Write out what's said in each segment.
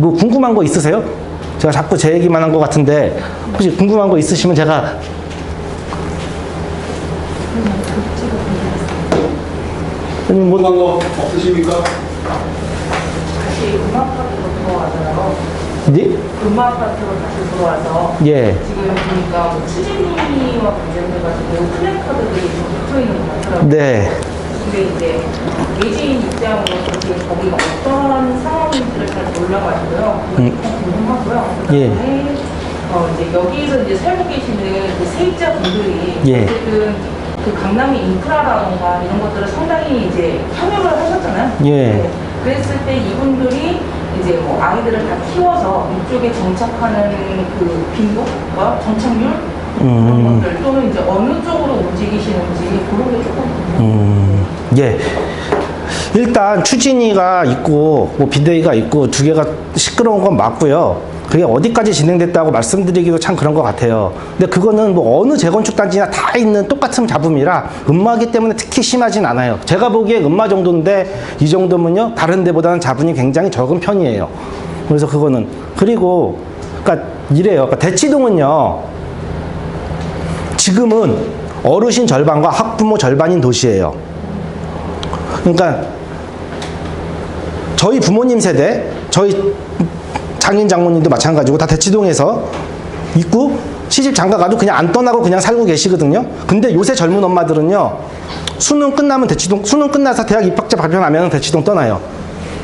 뭐 궁금한 거 있으세요? 제가 자꾸 제 얘기만 한 것 같은데 혹시 궁금한 거 있으시면 제가 궁금한 거 없으십니까? 다시 음악파트로 들어와서요. 네? 음악파트로 다시 들어와서 예. 지금 보니까 뭐 추진위와 관련돼가지고 플래카드들이 좀 붙어 있는 것 같더라고요. 네. 근데 이제 외지인 입장으로서 지금 거기가 어떤 상황인지를 잘 몰라가지고요. 좀 궁금하고요. 예. 그다음에 이제 여기서 이제 살고 계시는 그 세입자분들이 예. 어쨌든 그 강남의 인프라라던가 이런 것들을 상당히 이제 참여를 하셨잖아요. 예. 네. 그랬을 때 이분들이 이제 뭐 아이들을 다 키워서 이쪽에 정착하는 그 빈도와 정착률 그런 것들 또는 이제 어느 쪽으로 움직이시는지 그런 게 조금 예. 일단 추진위가 있고 뭐 비대위가 있고 두 개가 시끄러운 건 맞고요. 그게 어디까지 진행됐다고 말씀드리기도 참 그런 것 같아요. 근데 그거는 뭐 어느 재건축 단지나 다 있는 똑같은 잡음이라 음마기 때문에 특히 심하진 않아요. 제가 보기에 음마 정도인데 이 정도면요 다른 데보다는 잡음이 굉장히 적은 편이에요. 그래서 그거는 그리고 그러니까 이래요. 그러니까 대치동은요 지금은 어르신 절반과 학부모 절반인 도시예요. 그러니까 저희 부모님 세대, 저희 장인 장모님도 마찬가지고 다 대치동에서 있고 시집 장가 가도 그냥 안 떠나고 그냥 살고 계시거든요. 근데 요새 젊은 엄마들은요 수능 끝나면 대치동, 수능 끝나서 대학 입학자 발표나면 대치동 떠나요.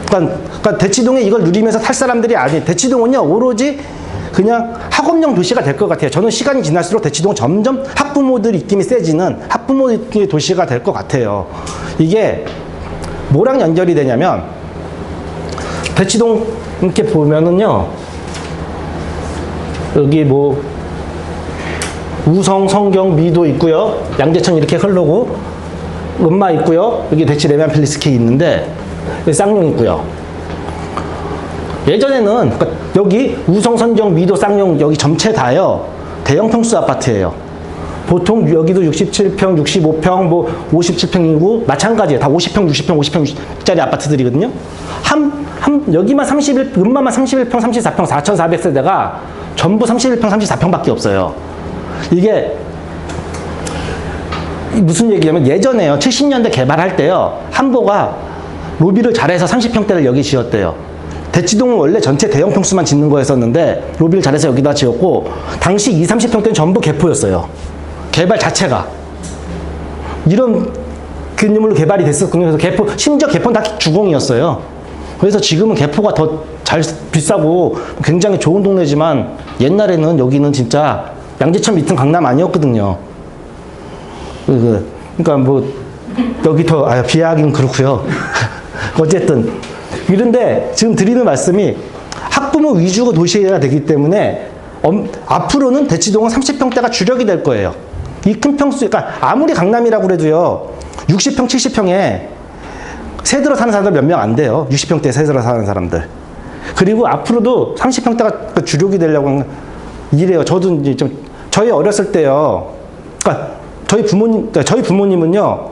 그러니까 대치동에 이걸 누리면서 살 사람들이 아니에요. 대치동은요 오로지 그냥 학업용 도시가 될 것 같아요. 저는 시간이 지날수록 대치동 점점 학부모들 입김이 세지는 학부모 입김의 도시가 될 것 같아요. 이게 뭐랑 연결이 되냐면 대치동 이렇게 보면은요 여기 뭐 우성, 성경, 미도 있고요. 양재천 이렇게 흐르고 음마 있고요. 여기 대치 레미안 필리스케 있는데 여기 쌍용 있고요. 예전에는 그러니까 여기 우성, 선정, 미도, 쌍용 여기 전체 다요 대형 평수 아파트예요. 보통 여기도 67평, 65평, 뭐 57평 인구 마찬가지예요. 다 50평, 60평, 50평짜리 아파트들이거든요. 여기만 31, 음마만 31평, 34평, 4,400세대가 전부 31평, 34평밖에 없어요. 이게 무슨 얘기냐면 예전에요. 70년대 개발할 때요. 한보가 로비를 잘해서 30평대를 여기 지었대요. 대치동은 원래 전체 대형 평수만 짓는 거였었는데 로비를 잘해서 여기다 지었고 당시 20, 30평대는 전부 개포였어요. 개발 자체가. 이런 개념으로 개발이 됐었군요. 그래서 개포, 심지어 개포는 다 주공이었어요. 그래서 지금은 개포가 더 비싸고 굉장히 좋은 동네지만 옛날에는 여기는 진짜 양재천 밑은 강남 아니었거든요. 그러니까 뭐 여기 더 비하하긴 그렇고요. 어쨌든 이런데 지금 드리는 말씀이 학부모 위주가 도시가 되기 때문에 앞으로는 대치동은 30평대가 주력이 될 거예요. 이 큰 평수, 그러니까 아무리 강남이라고 그래도요 60평, 70평에 새 들어 사는 사람들 몇 명 안 돼요. 60평대 새 들어 사는 사람들. 그리고 앞으로도 30평대가 주력이 되려고 하는 이래요. 저도 이제 좀 저희 어렸을 때요. 그러니까 저희 부모님은요.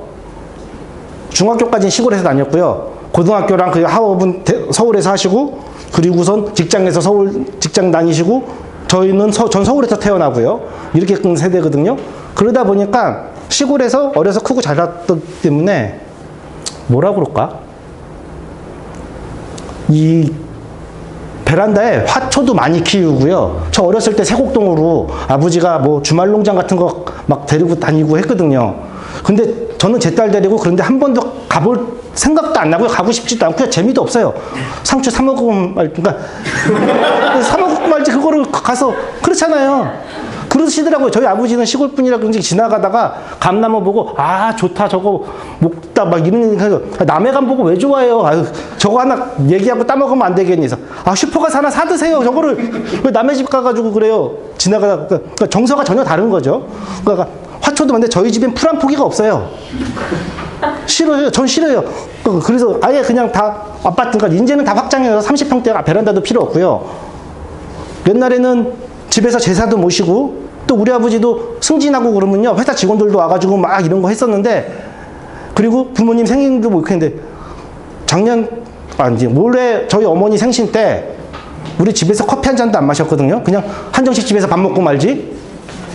중학교까지는 시골에서 다녔고요. 고등학교랑 그 학업은 서울에서 하시고 그리고선 직장에서 서울 직장 다니시고 저희는 전 서울에서 태어나고요. 이렇게 큰 세대거든요. 그러다 보니까 시골에서 어려서 크고 자랐기 때문에 뭐라 그럴까? 이 베란다에 화초도 많이 키우고요. 저 어렸을 때 세곡동으로 아버지가 뭐 주말 농장 같은 거 막 데리고 다니고 했거든요. 근데 저는 제 딸 데리고 그런데 한 번도 가볼 생각도 안 나고요. 가고 싶지도 않고요. 재미도 없어요. 상추 사 먹으면 그러니까 사 먹으면 말지 그거를 가서 그렇잖아요. 그러시더라고요. 저희 아버지는 시골 분이라 그런지 지나가다가 감나무 보고 아 좋다 저거 먹다 막 이런 얘기해서 남의 감 보고 왜 좋아해요? 아유 저거 하나 얘기하고 따먹으면 안 되겠니? 그래서 아 슈퍼가서 하나 사드세요. 저거를 왜 남의 집 가가지고 그래요? 지나가다가 그러니까 정서가 전혀 다른 거죠. 그러니까 화초도 많은데 저희 집엔 풀 한 포기가 없어요. 싫어요. 전 싫어요. 그래서 아예 그냥 다 아파트, 그러니까 이제는 다 확장해서 30평대 베란다도 필요 없고요. 옛날에는 집에서 제사도 모시고 또 우리 아버지도 승진하고 그러면요 회사 직원들도 와가지고 막 이런 거 했었는데 그리고 부모님 생일도 뭐 이렇게 했는데 작년 아니지 올해 저희 어머니 생신 때 우리 집에서 커피 한 잔도 안 마셨거든요. 그냥 한정식 집에서 밥 먹고 말지.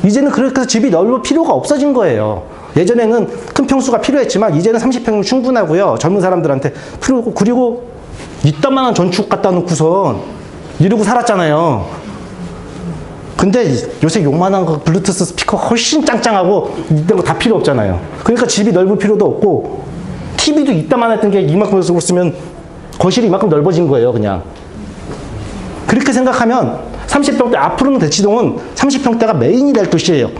이제는 그렇게 해서 집이 넓을 필요가 없어진 거예요. 예전에는 큰 평수가 필요했지만 이제는 30평이면 충분하고요. 젊은 사람들한테 필요하고, 그리고 이따만한 전축 갖다 놓고선 이러고 살았잖아요. 근데 요새 요만한 거 블루투스 스피커 훨씬 짱짱하고 이런 거 다 필요 없잖아요. 그러니까 집이 넓을 필요도 없고, TV도 이따만 했던 게 이만큼 쓰면 거실이 이만큼 넓어진 거예요, 그냥. 그렇게 생각하면 30평대, 앞으로는 대치동은 30평대가 메인이 될 도시예요.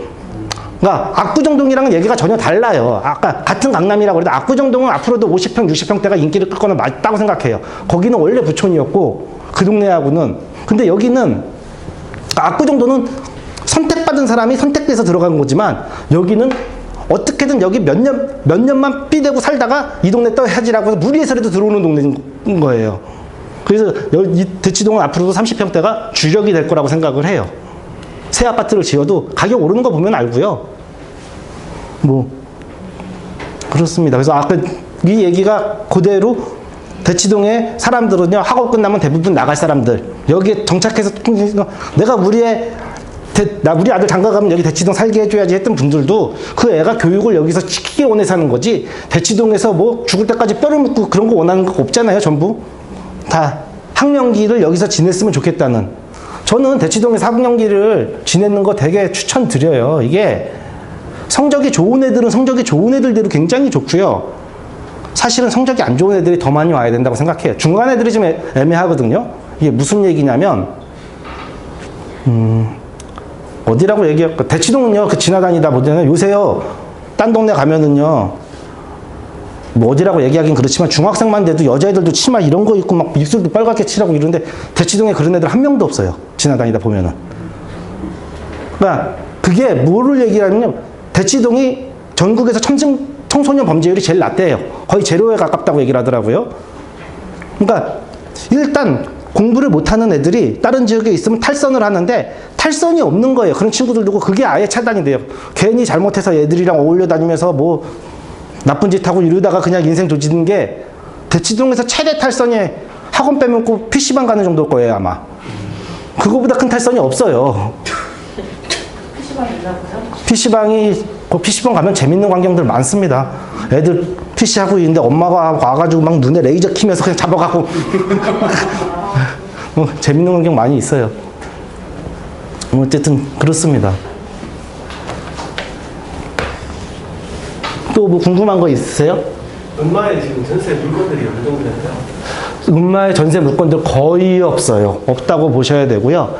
그러니까 압구정동이랑은 얘기가 전혀 달라요. 아까 같은 강남이라고 그래도 압구정동은 앞으로도 50평, 60평대가 인기를 끌 거는 맞다고 생각해요. 거기는 원래 부촌이었고, 그 동네하고는. 근데 여기는, 압구정도는 선택받은 사람이 선택돼서 들어간 거지만, 여기는 어떻게든 여기 몇 년만 삐대고 살다가 이 동네 떠야지라고 해서 무리해서라도 들어오는 동네인 거예요. 그래서 이 대치동은 앞으로도 30평대가 주력이 될 거라고 생각을 해요. 새 아파트를 지어도 가격 오르는 거 보면 알고요. 뭐 그렇습니다. 그래서 아까 이 얘기가 그대로 대치동의 사람들은요, 학업 끝나면 대부분 나갈 사람들, 여기에 정착해서 내가 우리 아들 장가 가면 여기 대치동 살게 해줘야지 했던 분들도 그 애가 교육을 여기서 시키게 원해서 하는 거지, 대치동에서 뭐 죽을 때까지 뼈를 묻고 그런 거 원하는 거 없잖아요. 전부 다 학령기를 여기서 지냈으면 좋겠다는. 저는 대치동에서 학령기를 지내는 거 되게 추천드려요. 이게 성적이 좋은 애들은 성적이 좋은 애들대로 굉장히 좋고요. 사실은 성적이 안 좋은 애들이 더 많이 와야 된다고 생각해요. 중간 애들이 좀 애매하거든요. 이게 무슨 얘기냐면, 어디라고 얘기할까? 대치동은요, 그 지나다니다 보면 요새요, 딴 동네 가면은요, 뭐 어디라고 얘기하긴 그렇지만 중학생만 돼도 여자애들도 치마 이런 거 입고 막 입술도 빨갛게 칠하고 이러는데, 대치동에 그런 애들 한 명도 없어요. 지나다니다 보면은. 그러니까 그게 뭐를 얘기하냐면, 대치동이 전국에서 청소년 범죄율이 제일 낮대요. 거의 제로에 가깝다고 얘기를 하더라고요. 그러니까 일단 공부를 못하는 애들이 다른 지역에 있으면 탈선을 하는데, 탈선이 없는 거예요. 그런 친구들도. 그게 아예 차단이 돼요. 괜히 잘못해서 애들이랑 어울려 다니면서 뭐 나쁜 짓 하고 이러다가 그냥 인생 조지는 게, 대치동에서 최대 탈선이 학원 빼면 꼭 PC방 가는 정도일 거예요, 아마. 그거보다 큰 탈선이 없어요. PC방이 있나 보죠? PC방 가면 재밌는 광경들 많습니다. 애들 PC 하고 있는데 엄마가 와가지고 막 눈에 레이저 키면서 그냥 잡아가고 재밌는 광경 많이 있어요. 어쨌든 그렇습니다. 또 뭐 궁금한 거 있으세요? 얼마에 지금 전세 물건들이 어느 정도 되나요? 음마의 전세 물건들 거의 없어요. 없다고 보셔야 되고요.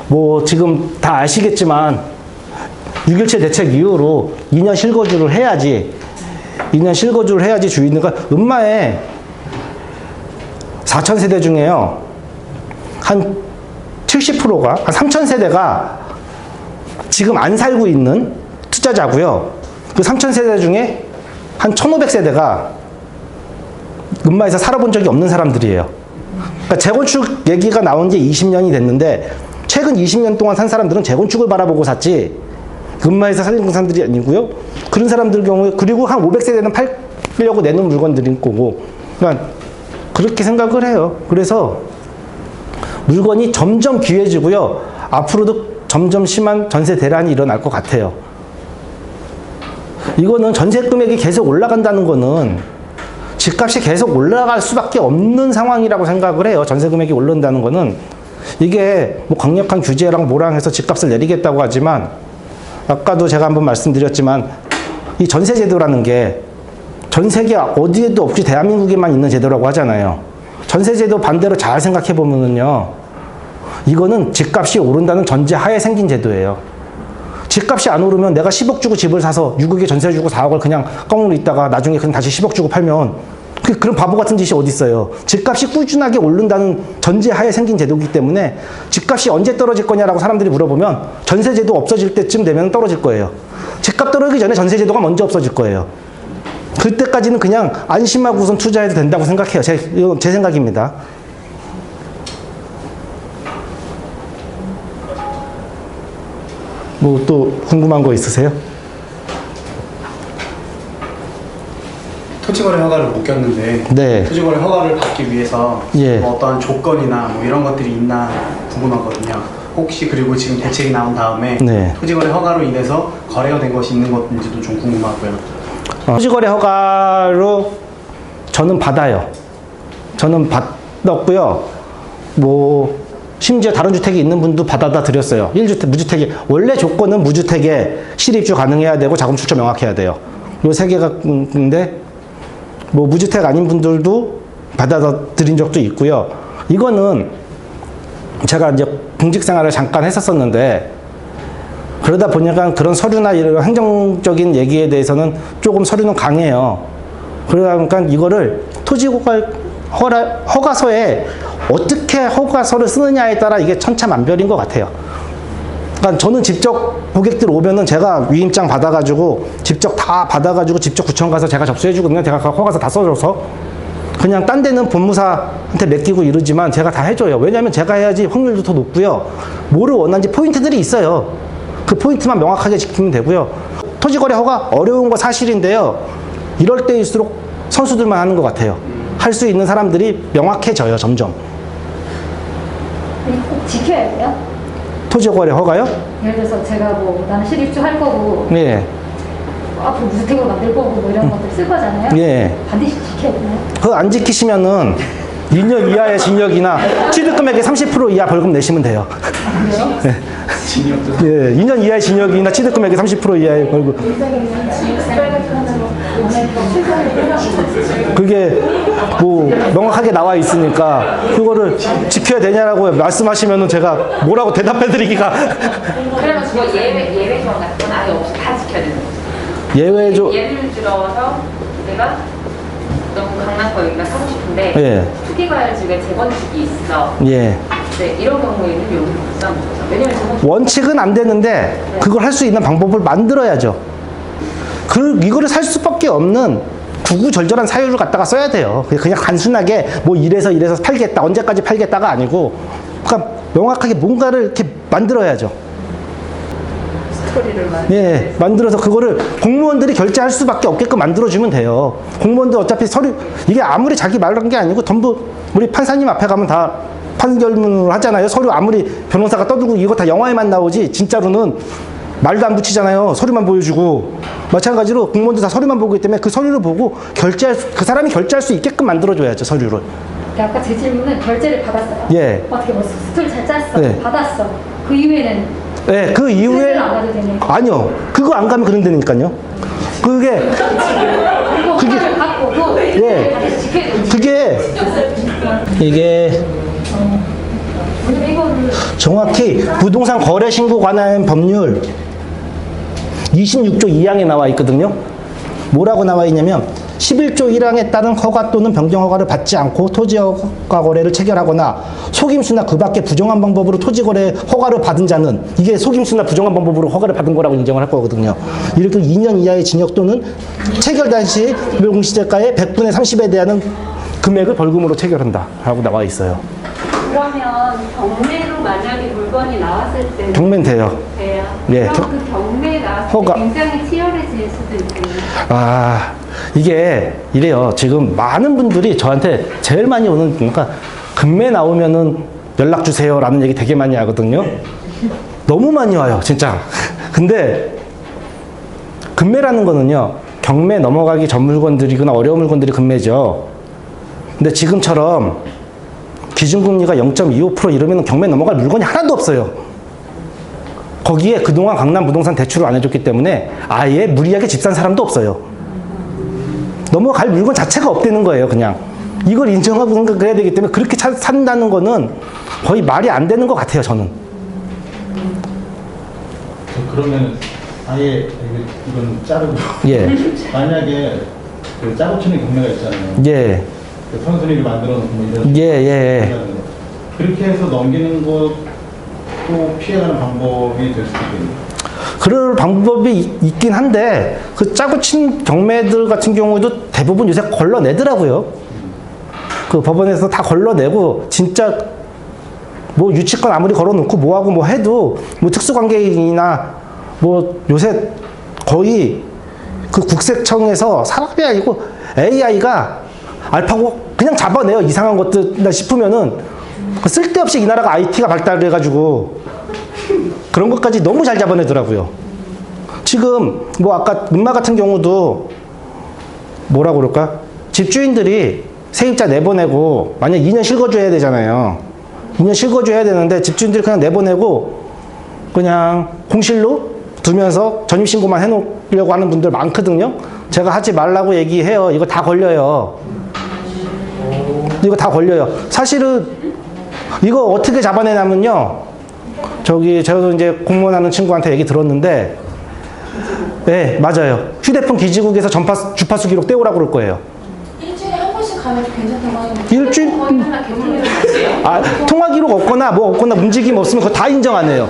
뭐 지금 다 아시겠지만 6.17 대책 이후로 2년 실거주를 해야지 주인들과, 음마에 4,000세대 중에요, 한 70%가, 한 3,000세대가 지금 안 살고 있는 투자자고요. 그 3,000세대 중에 한 1,500세대가 음마에서 살아본 적이 없는 사람들이에요. 그러니까 재건축 얘기가 나온 지 20년이 됐는데, 최근 20년 동안 산 사람들은 재건축을 바라보고 샀지 음마에서 살린 사람들이 아니고요. 그런 사람들 경우에, 그리고 한 500세대는 팔려고 내놓은 물건들인 거고, 그러니까 그렇게 생각을 해요. 그래서 물건이 점점 귀해지고요. 앞으로도 점점 심한 전세 대란이 일어날 것 같아요. 이거는 전세 금액이 계속 올라간다는 거는 집값이 계속 올라갈 수밖에 없는 상황이라고 생각을 해요. 전세 금액이 오른다는 거는. 이게 뭐 강력한 규제랑 뭐랑 해서 집값을 내리겠다고 하지만, 아까도 제가 한번 말씀드렸지만, 이 전세제도라는 게 전 세계 어디에도 없이 대한민국에만 있는 제도라고 하잖아요. 전세제도 반대로 잘 생각해 보면은요, 이거는 집값이 오른다는 전제하에 생긴 제도예요. 집값이 안 오르면 내가 10억 주고 집을 사서 6억에 전세 주고 4억을 그냥 꽁으로 있다가 나중에 그냥 다시 10억 주고 팔면, 그런 바보 같은 짓이 어디 있어요. 집값이 꾸준하게 오른다는 전제하에 생긴 제도이기 때문에, 집값이 언제 떨어질 거냐라고 사람들이 물어보면 전세제도 없어질 때쯤 되면 떨어질 거예요. 집값 떨어지기 전에 전세제도가 먼저 없어질 거예요. 그때까지는 그냥 안심하고선 투자해도 된다고 생각해요. 제 생각입니다. 뭐 또 궁금한 거 있으세요? 토지거래 허가를 못 꼈는데 네. 토지거래 허가를 받기 위해서 예. 뭐 어떤 조건이나 뭐 이런 것들이 있나 궁금하거든요. 혹시 그리고 지금 대책이 나온 다음에 네. 토지거래 허가로 인해서 거래가 된 것이 있는 건지도 좀 궁금하고요. 토지거래 허가로 저는 받아요. 저는 받았고요. 뭐 심지어 다른 주택이 있는 분도 받아다 드렸어요. 1주택, 무주택이 원래 조건은 무주택에 실입주 가능해야 되고 자금 출처 명확해야 돼요. 요 세 개가 근데 뭐 무주택 아닌 분들도 받아다 드린 적도 있고요. 이거는 제가 이제 공직 생활을 잠깐 했었었는데 그러다 보니까 그런 서류나 이런 행정적인 얘기에 대해서는 조금 서류는 강해요. 그러다 보니까 이거를 허가서에 어떻게 허가서를 쓰느냐에 따라 이게 천차만별인 것 같아요. 그러니까 저는 직접 고객들 오면은 제가 위임장 받아가지고 직접 다 받아가지고 직접 구청 가서 제가 접수해주거든요. 제가 허가서 다 써줘서 그냥 딴 데는 본무사한테 맡기고 이러지만 제가 다 해줘요. 왜냐하면 제가 해야지 확률도 더 높고요. 뭐를 원하는지 포인트들이 있어요. 그 포인트만 명확하게 지키면 되고요. 토지거래 허가 어려운 거 사실인데요. 이럴 때일수록 선수들만 하는 것 같아요. 할 수 있는 사람들이 명확해져요, 점점. 이거 꼭 지켜야 돼요? 토지거래 허가요? 예를 들어서 제가 뭐 나는 실입주 할 거고 예. 앞으로 무주택으로 만들 거고 뭐 이런 것들 쓸 거잖아요. 예. 반드시 지켜야 되나요? 그거 안 지키시면은 2년 이하의 징역이나 취득금액의 30% 이하 벌금 내시면 돼요. 진이었죠. 예, 2년 이하의 징역이나 취득금액의 30% 이하의 벌금. 그게 뭐 명확하게 나와 있으니까 그거를 지켜야 되냐라고 말씀하시면은 제가 뭐라고 대답해드리기가 그러면 그거 예외 조항 같은 건 아예 없이 다 지켜야 되는 거죠. 예외죠. 예를 들어서 내가 너무 강남 거 여기가 사고 싶은데 예, 투기과열지구에 재건축이 있어. 예. 네, 이런 경우에는 여기를 못 사는 거죠. 왜냐면 재건축 원칙은 안 되는데 그걸 할 수 있는 방법을 만들어야죠. 이거를 살 수밖에 없는 구구절절한 사유를 갖다가 써야 돼요. 그냥 단순하게 뭐 이래서 팔겠다, 언제까지 팔겠다가 아니고, 그러니까 명확하게 뭔가를 이렇게 만들어야죠. 스토리를 예, 만들어서 그거를 공무원들이 결제할 수밖에 없게끔 만들어주면 돼요. 공무원들 어차피 서류, 이게 아무리 자기 말한 게 아니고 전부 우리 판사님 앞에 가면 다 판결문을 하잖아요. 서류 아무리 변호사가 떠들고 이거 다 영화에만 나오지 진짜로는 말도 안 붙이잖아요. 서류만 보여주고. 마찬가지로 공무원도 다 서류만 보기 때문에 그 서류를 보고 그 사람이 결제할 수 있게끔 만들어줘야죠, 서류를. 아까 제 질문은 결제를 받았어요. 예. 어떻게 뭐 스토리 잘 짰어. 네. 받았어. 그 이후에는 예, 그 이후에. 그대로 안 가도 되네. 아니요. 그거 안 가면 그런다니까요. 그게, 그리고 허가를 받고도 예. 반드시 지켜야 되는 이게 왜냐면 이거를 정확히 부동산 거래 신고 관한 법률 26조 2항에 나와 있거든요. 뭐라고 나와 있냐면 11조 1항에 따른 허가 또는 변경 허가를 받지 않고 토지 허가 거래를 체결하거나 속임수나 그 밖의 부정한 방법으로 토지 거래 허가를 받은 자는 이게 속임수나 부정한 방법으로 허가를 받은 거라고 인정을 할 거거든요. 이렇게 2년 이하의 징역 또는 체결 당시 공시재가의 100분의 30에 대한 금액을 벌금으로 체결한다 라고 나와 있어요. 그러면 경매로 만약에 물건이 나왔을 때는 경매는 돼요. 돼요? 예, 그럼 그 경매에 나왔을 허가. 때 굉장히 치열해질 수도 있겠네요. 아, 이게 이래요. 지금 많은 분들이 저한테 제일 많이 오는, 그러니까 금매 나오면은 연락 주세요 라는 얘기 되게 많이 하거든요. 너무 많이 와요, 진짜. 근데 금매라는 거는요, 경매 넘어가기 전 물건들이거나 어려운 물건들이 금매죠. 근데 지금처럼 기준금리가 0.25% 이러면 경매 넘어갈 물건이 하나도 없어요. 거기에 그동안 강남 부동산 대출을 안 해줬기 때문에 아예 무리하게 집 산 사람도 없어요. 넘어갈 물건 자체가 없다는 거예요, 그냥. 이걸 인정하고 생각해야 되기 때문에 그렇게 산다는 거는 거의 말이 안 되는 것 같아요, 저는. 그러면 아예 이건 자르고 예. 만약에 그 짜고 치는 경매가 있잖아요. 예. 그 선순위를 만들어 놓고 뭐 이런 예, 예. 그렇게 해서 넘기는 것도 피해가는 방법이 될 수도 있겠네요. 그럴 방법이 있긴 한데 그 짜고 친 경매들 같은 경우도 대부분 요새 걸러내더라고요. 그 법원에서 다 걸러내고 진짜 뭐 유치권 아무리 걸어놓고 뭐하고 뭐 해도 뭐 특수관계인이나 뭐 요새 거의 그 국세청에서 사람이 아니고 AI가 알파고 그냥 잡아내요. 이상한 것들 싶으면은 쓸데없이 이 나라가 IT가 발달해가지고 그런 것까지 너무 잘 잡아내더라고요. 지금 뭐 아까 음마 같은 경우도 뭐라 그럴까? 집주인들이 세입자 내보내고 만약 2년 실거주해야 되잖아요. 2년 실거주해야 되는데 집주인들이 그냥 내보내고 그냥 공실로 두면서 전입신고만 해놓으려고 하는 분들 많거든요. 제가 하지 말라고 얘기해요. 이거 다 걸려요. 이거 다 걸려요. 사실은 이거 어떻게 잡아내냐면요. 저도 이제 공무원하는 친구한테 얘기 들었는데, 네, 맞아요. 휴대폰 기지국에서 주파수 기록 떼오라고 그럴 거예요. 일주일에 한 번씩 가면 괜찮다고 하는데 일주일? 거의 맨날 개불리는 통화 기록 없거나 뭐 없거나 움직임 없으면 그거 다 인정 안 해요.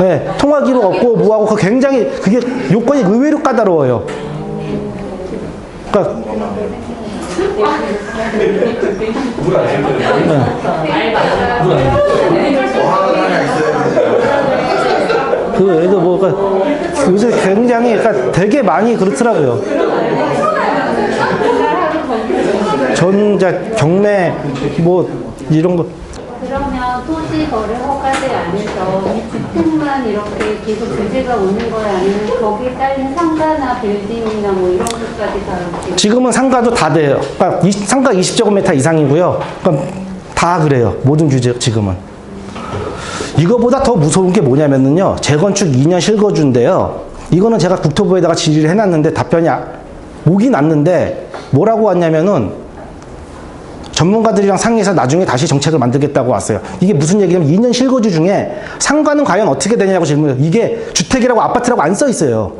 네, 통화 기록 없고 뭐하고 그거 굉장히 그게 요건이 의외로 까다로워요. 그러니까 이거 뭐가 요새 굉장히 그러니까 되게 많이 그렇더라고요. 전자 경매 뭐 이런 거. 그러면 토지 거래 허가제 안에서 이 주택만 이렇게 계속 규제가 오는 거야? 아니면 거기에 딸린 상가나 빌딩이나 뭐 이런 것까지 다 이렇게? 지금은 상가도 다 돼요. 그러니까 상가 20제곱미터 이상이고요. 그러니까 다 그래요. 모든 규제 지금은. 이거보다 더 무서운 게 뭐냐면요. 재건축 2년 실거주인데요. 이거는 제가 국토부에다가 질의를 해놨는데 답변이 오긴 왔는데 뭐라고 왔냐면은 전문가들이랑 상의해서 나중에 다시 정책을 만들겠다고 왔어요. 이게 무슨 얘기냐면 2년 실거주 중에 상가는 과연 어떻게 되냐고 질문해요. 이게 주택이라고 아파트라고 안 써 있어요.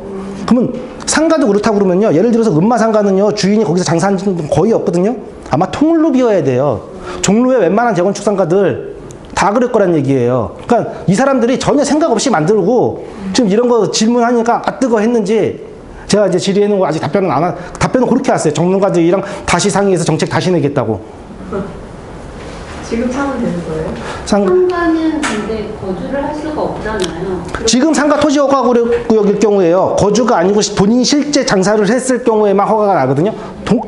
그러면 상가도 그렇다고 그러면요. 예를 들어서 음마 상가는요. 주인이 거기서 장사하는 분 거의 없거든요. 아마 통으로 비워야 돼요. 종로의 웬만한 재건축 상가들 다 그럴 거란 얘기예요. 그러니까 이 사람들이 전혀 생각 없이 만들고 지금 이런 거 질문하니까 뜨거 했는지 제가 이제 질의해놓은 거 아직 답변은 그렇게 왔어요. 전문가들이랑 다시 상의해서 정책 다시 내겠다고. 지금 사면 되는 거예요? 상가는 근데 거주를 할 수가 없잖아요. 지금 상가 토지 허가 구역일 경우에요. 거주가 아니고 본인이 실제 장사를 했을 경우에만 허가가 나거든요.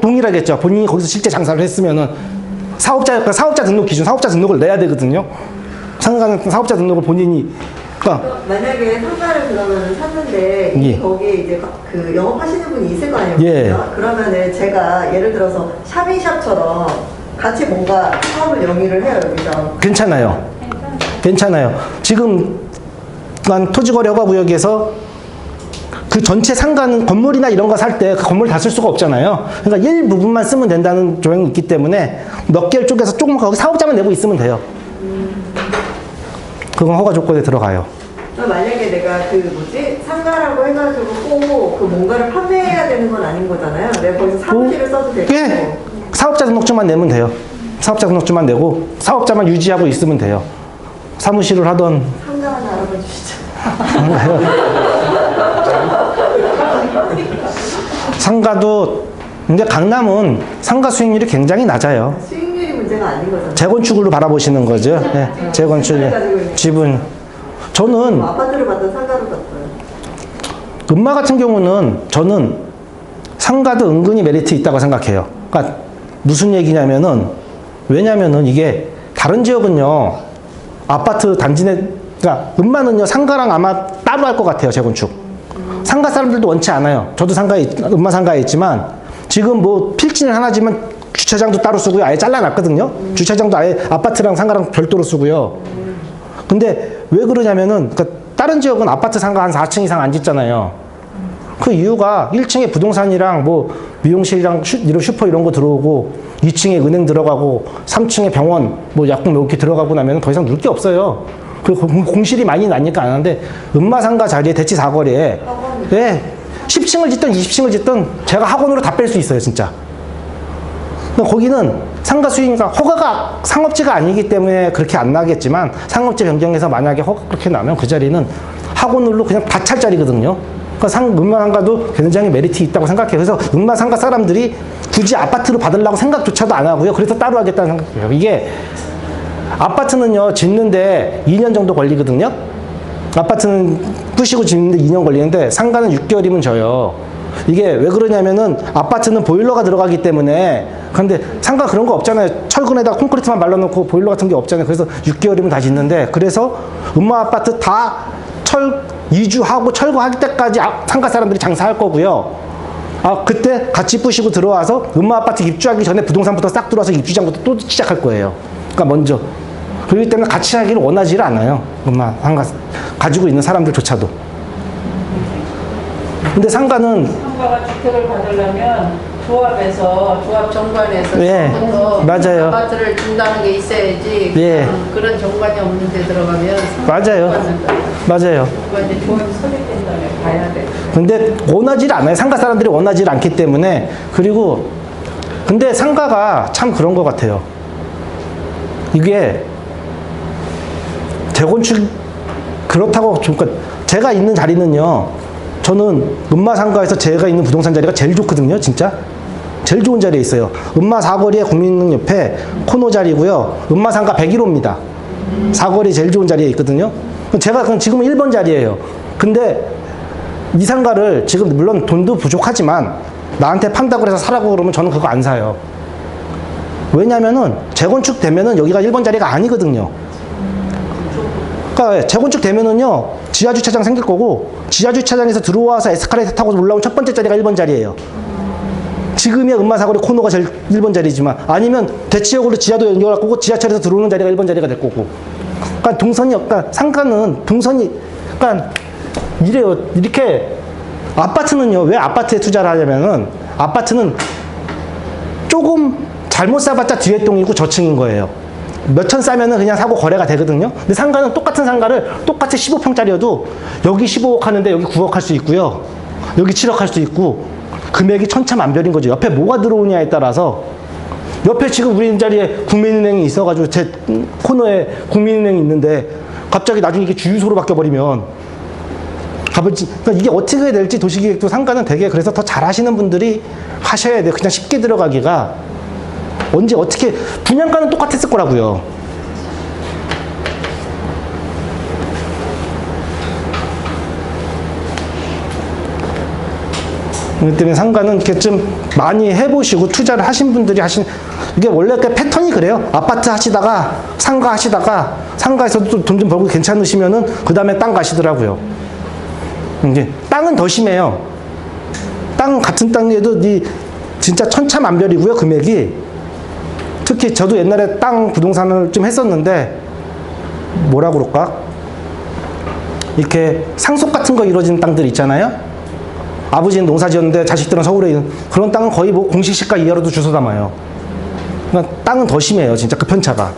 동일하겠죠. 본인이 거기서 실제 장사를 했으면은 사업자 등록 기준, 사업자 등록을 내야 되거든요. 상가는 사업자 등록을 본인이 그러니까 만약에 상가를 그러면 샀는데 예. 거기에 이제 그 영업하시는 분이 있을 거 아니에요? 예. 그러면은 제가 예를 들어서 샵인샵처럼 같이 뭔가 사업을 영위를 해요 여기서. 괜찮아요. 괜찮아요. 지금 토지거래 허가 구역에서 그 전체 상가는 건물이나 이런 거 살 때 그 건물 다 쓸 수가 없잖아요. 그러니까 일부분만 쓰면 된다는 조항이 있기 때문에 몇 개를 쪼개서 조금 거기 사업자만 내고 있으면 돼요. 그건 허가 조건에 들어가요. 만약에 내가 상가라고 해가지고 꼭 그 뭔가를 판매해야 되는 건 아닌 거잖아요. 내가 거기서 사무실을 써도 되고. 예. 사업자 등록증만 내면 돼요. 사업자 등록증만 내고 사업자만 유지하고 있으면 돼요. 사무실을 하던 상가 하나 알아봐 주시죠. 상가도 근데 강남은 상가 수익률이 굉장히 낮아요. 수익률이 문제가 아닌 거잖아요. 재건축으로 바라보시는 거죠. 네, 재건축 집은 저는 아파트를 받든 상가를 받든. 음마 같은 경우는 저는 상가도 은근히 메리트 있다고 생각해요. 그러니까 무슨 얘기냐면은 왜냐면은 이게 다른 지역은요 아파트 단지 내 그러니까 음마는요 상가랑 아마 따로 할 것 같아요. 재건축 상가 사람들도 원치 않아요. 저도 음마 상가에 있지만 지금 뭐 필지는 하나지만 주차장도 따로 쓰고요. 아예 잘라놨거든요. 주차장도 아예 아파트랑 상가랑 별도로 쓰고요. 근데 왜 그러냐면은 그러니까 다른 지역은 아파트 상가 한 4층 이상 안 짓잖아요. 그 이유가 1층에 부동산이랑 뭐 미용실이랑 슈퍼 이런 거 들어오고 2층에 은행 들어가고 3층에 병원 뭐 약국 이렇게 들어가고 나면 더 이상 누를 게 없어요. 그리고 공실이 많이 나니까 안 하는데 음마상가 자리에 대치 사거리에 네, 10층을 짓든 20층을 짓든 제가 학원으로 다 뺄 수 있어요 진짜. 거기는 상가 수익이니까 허가가 상업지가 아니기 때문에 그렇게 안 나겠지만 상업지 변경해서 만약에 허가 그렇게 나면 그 자리는 학원으로 그냥 다 찰 자리거든요. 그러니까 음마상가도 굉장히 메리트 있다고 생각해요. 그래서 음마상가 사람들이 굳이 아파트로 받으려고 생각조차도 안 하고요. 그래서 따로 하겠다는 생각이에요. 이게 아파트는요 짓는데 2년 정도 걸리거든요. 아파트는 부시고 짓는데 2년 걸리는데 상가는 6개월이면 져요. 이게 왜 그러냐면은 아파트는 보일러가 들어가기 때문에. 근데 상가 그런 거 없잖아요. 철근에다 콘크리트만 말라놓고 보일러 같은 게 없잖아요. 그래서 6개월이면 다 짓는데, 그래서 음마 아파트 다 이주하고 철거할 때까지 상가 사람들이 장사할 거고요. 그때 같이 부시고 들어와서 음마 아파트 입주하기 전에 부동산부터 싹 들어와서 입주장부터 또 시작할 거예요. 그러니까 먼저. 그렇기 때문에 같이 하기를 원하지를 않아요. 음마 상가 가지고 있는 사람들조차도. 근데 상가는 상가가 주택을 받으려면 조합 정관에서 예, 처음부터 맞아요. 아파트를 준다는 게 있어야지. 예. 그런 정관이 없는 데 들어가면 맞아요. 맞아요. 이제 조합이 설립된 다음에 봐야 돼. 근데 원하지를 않아요. 상가 사람들이 원하지를 않기 때문에. 그리고 근데 상가가 참 그런 것 같아요. 이게 재건축 그렇다고 그러니까 제가 있는 자리는요. 저는 음마 상가에서 제가 있는 부동산 자리가 제일 좋거든요. 진짜 제일 좋은 자리에 있어요. 음마 사거리에 국민은행 옆에 코너 자리고요. 음마 상가 101호입니다. 사거리 제일 좋은 자리에 있거든요. 제가 그럼 지금은 1번 자리예요. 근데 이 상가를 지금 물론 돈도 부족하지만 나한테 판다고 해서 사라고 그러면 저는 그거 안 사요. 왜냐면은 재건축 되면은 여기가 1번 자리가 아니거든요. 그러니까 재건축 되면은요, 지하 주차장 생길 거고, 지하 주차장에서 들어와서 에스컬레이터 타고 올라온 첫 번째 자리가 1번 자리예요. 지금이야 음마사거리 코너가 제일 1번 자리지만, 아니면 대치역으로 지하도 연결할 거고, 지하철에서 들어오는 자리가 1번 자리가 될 거고. 그러니까 그러니까 상가는 동선이, 그러니까 이래요. 이렇게 아파트는요, 왜 아파트에 투자를 하냐면은, 아파트는 조금 잘못 사봤자 뒤에 동이고 저층인 거예요. 몇천 싸면은 그냥 사고 거래가 되거든요. 근데 상가는 똑같은 상가를 똑같이 15평짜리여도 여기 15억 하는데 여기 9억 할 수 있고요. 여기 7억 할 수 있고, 금액이 천차만별인 거죠. 옆에 뭐가 들어오냐에 따라서. 옆에 지금 우리 자리에 국민은행이 있어가지고 제 코너에 국민은행이 있는데 갑자기 나중에 이게 주유소로 바뀌어버리면 그러니까 이게 어떻게 될지 도시계획도 상가는 되게 그래서 더 잘하시는 분들이 하셔야 돼요. 그냥 쉽게 들어가기가. 언제 어떻게 분양가는 똑같았을 거라고요. 그렇기 때문에 상가는 이렇게 좀 많이 해보시고 투자를 하신 분들이 이게 원래 그 패턴이 그래요. 아파트 하시다가 상가 하시다가 상가에서도 돈 좀 벌고 괜찮으시면은 그 다음에 땅 가시더라고요. 이제 땅은 더 심해요. 같은 땅에도 진짜 천차만별이고요, 금액이. 특히 저도 옛날에 땅 부동산을 좀 했었는데 뭐라 그럴까? 이렇게 상속 같은 거 이루어지는 땅들 있잖아요. 아버지는 농사 지었는데 자식들은 서울에 있는 그런 땅은 거의 뭐 공시 시가 이하로도 주워 담아요. 그러니까 땅은 더 심해요, 진짜 그 편차가.